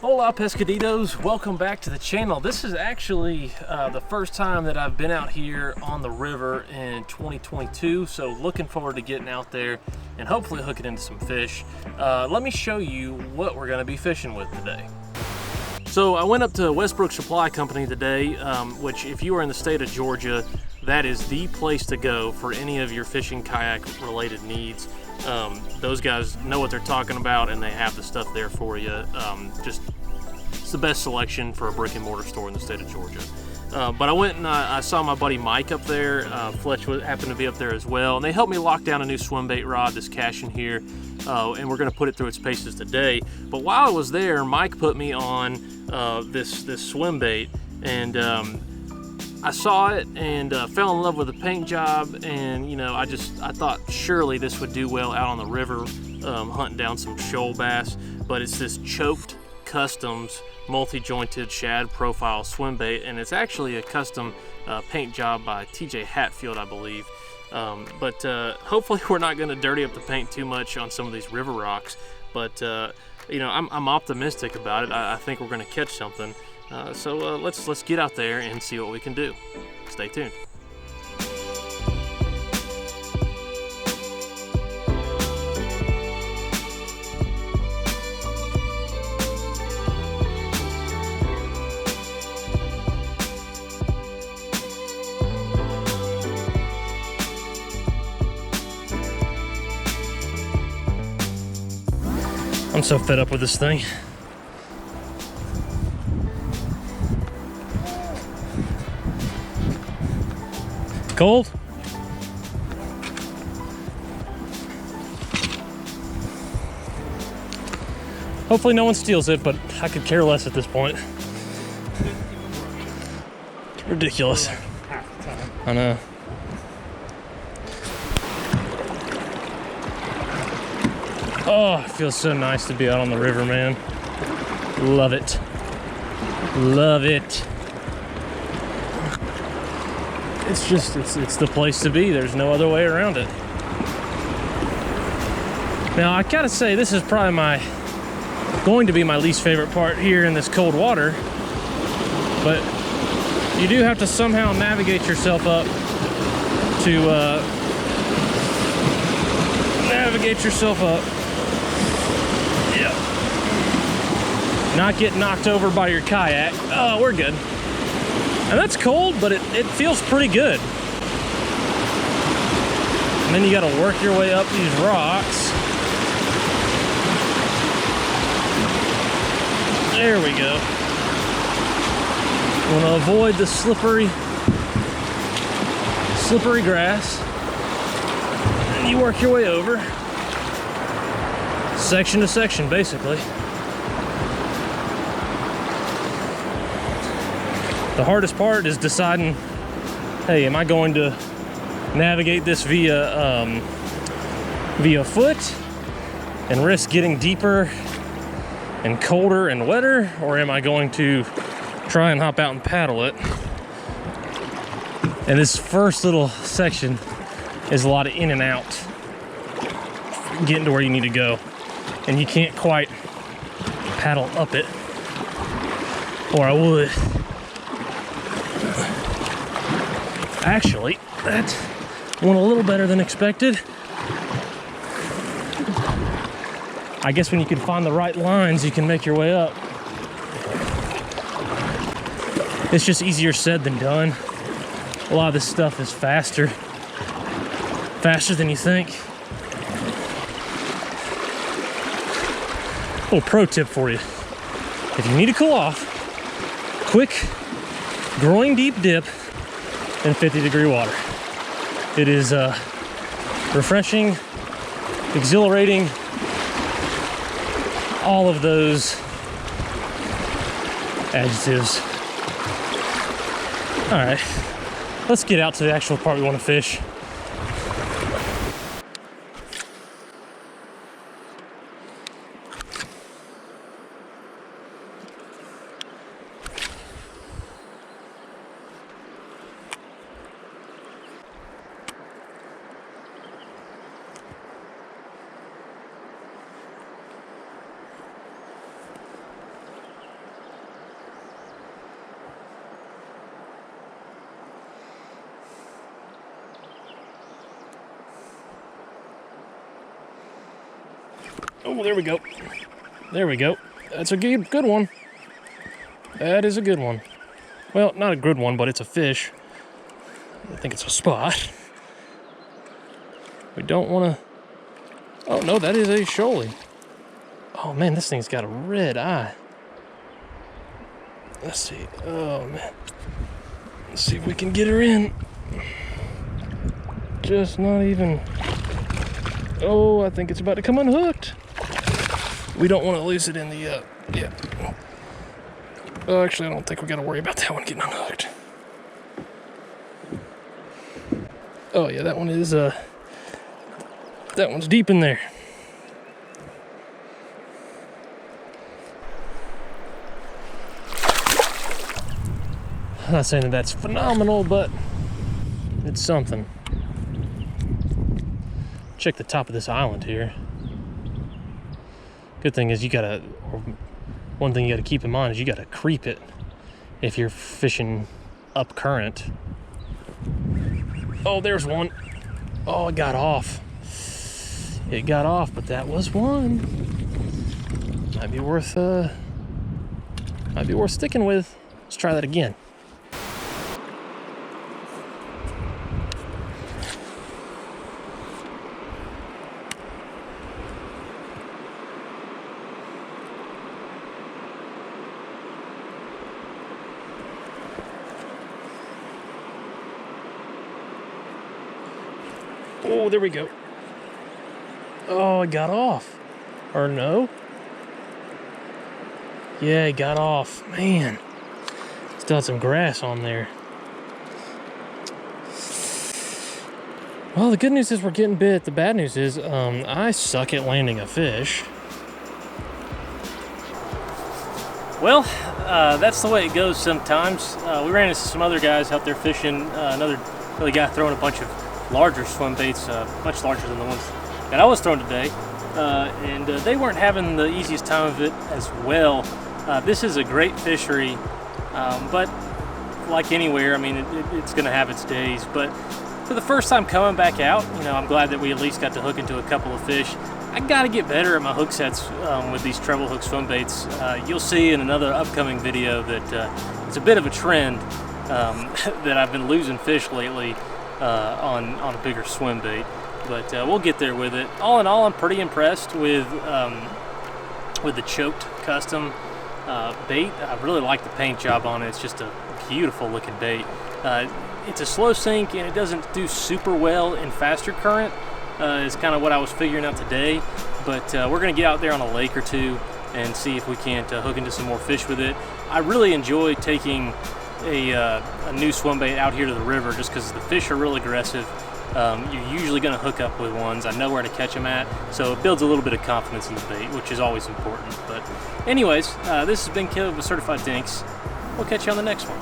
Hola pescaditos, welcome back to the channel. This is actually the first time that I've been out here on the river in 2022, so looking forward to getting out there and hopefully hooking into some fish. Let me show you what we're going to be fishing with today. So I went up to Westbrook Supply Co today, which if you are in the state of Georgia, that is the place to go for any of your fishing kayak related needs. Those guys know what they're talking about and they have the stuff there for you. It's the best selection for a brick and mortar store in the state of Georgia. But I went and I saw my buddy Mike up there. Fletch happened to be up there as well, and they helped me lock down a new swim bait rod, this Cashion here, and we're going to put it through its paces today. But while I was there, Mike put me on this swim bait, and I saw it and fell in love with the paint job, and you know, I thought surely this would do well out on the river hunting down some shoal bass. But it's this Choked Customs multi-jointed shad profile swim bait, and it's actually a custom paint job by TJ Hatfield, I believe. But hopefully we're not going to dirty up the paint too much on some of these river rocks. But you know, I'm optimistic about it. I think we're going to catch something. So let's get out there and see what we can do. Stay tuned. I'm so fed up with this thing. Cold? Hopefully no one steals it, but I could care less at this point. Ridiculous. I know. Oh, it feels so nice to be out on the river, man. Love it. Love it. It's just, it's the place to be. There's no other way around it. Now, I gotta say, this is probably going to be my least favorite part here in this cold water. But you do have to somehow navigate yourself up to, Yep. Not get knocked over by your kayak. Oh, we're good. And that's cold, but it feels pretty good. And then you gotta work your way up these rocks. There we go. You wanna avoid the slippery grass. And you work your way over. Section to section, basically. The hardest part is deciding, hey, am I going to navigate this via foot and risk getting deeper and colder and wetter, or am I going to try and hop out and paddle it? And this first little section is a lot of in and out, getting to where you need to go, and you can't quite paddle up it, or I would. Actually, that went a little better than expected. I guess when you can find the right lines, you can make your way up. It's just easier said than done. A lot of this stuff is faster than you think. A little pro tip for you. If you need to cool off, quick groin deep dip in 50-degree water. It is refreshing, exhilarating, all of those adjectives. All right, let's get out to the actual part we want to fish. Oh, there we go. There we go. That's a good one. That is a good one. Well, not a good one, but it's a fish. I think it's a spot. We don't want to... Oh, no, that is a shoalie. Oh, man, this thing's got a red eye. Let's see. Oh, man. Let's see if we can get her in. Just not even... Oh, I think it's about to come unhooked. We don't want to lose it in the... yeah. Oh, actually, I don't think we got to worry about that one getting unhooked. Oh, yeah, that one is... that one's deep in there. I'm not saying that that's phenomenal, but it's something. Check the top of this island here. Good thing is one thing you gotta keep in mind is you gotta creep it if you're fishing up current. Oh, there's one. Oh, it got off. It got off, but that was one. Might be worth sticking with. Let's try that again. Oh, there we go. Oh, it got off. Or no? Yeah, it got off. Man. Still had some grass on there. Well, the good news is we're getting bit. The bad news is I suck at landing a fish. Well, that's the way it goes sometimes. We ran into some other guys out there fishing. Another guy throwing a bunch of larger swim baits, much larger than the ones that I was throwing today, and they weren't having the easiest time of it as well. This is a great fishery, but like anywhere, I mean, it's going to have its days. But for the first time coming back out, you know, I'm glad that we at least got to hook into a couple of fish. I got to get better at my hook sets with these treble hook swim baits. You'll see in another upcoming video that it's a bit of a trend that I've been losing fish lately. On a bigger swim bait, but we'll get there with it. All in all, I'm pretty impressed with the Choked custom bait. I really like the paint job on it. It's just a beautiful looking bait. It's a slow sink and it doesn't do super well in faster current. Is kind of what I was figuring out today, but we're gonna get out there on a lake or two and see if we can't hook into some more fish with it. I really enjoy taking a new swim bait out here to the river just because the fish are really aggressive. You're usually going to hook up with ones. I know where to catch them at, so it builds a little bit of confidence in the bait, which is always important. But anyways, this has been Caleb with Certified Dinks. We'll catch you on the next one.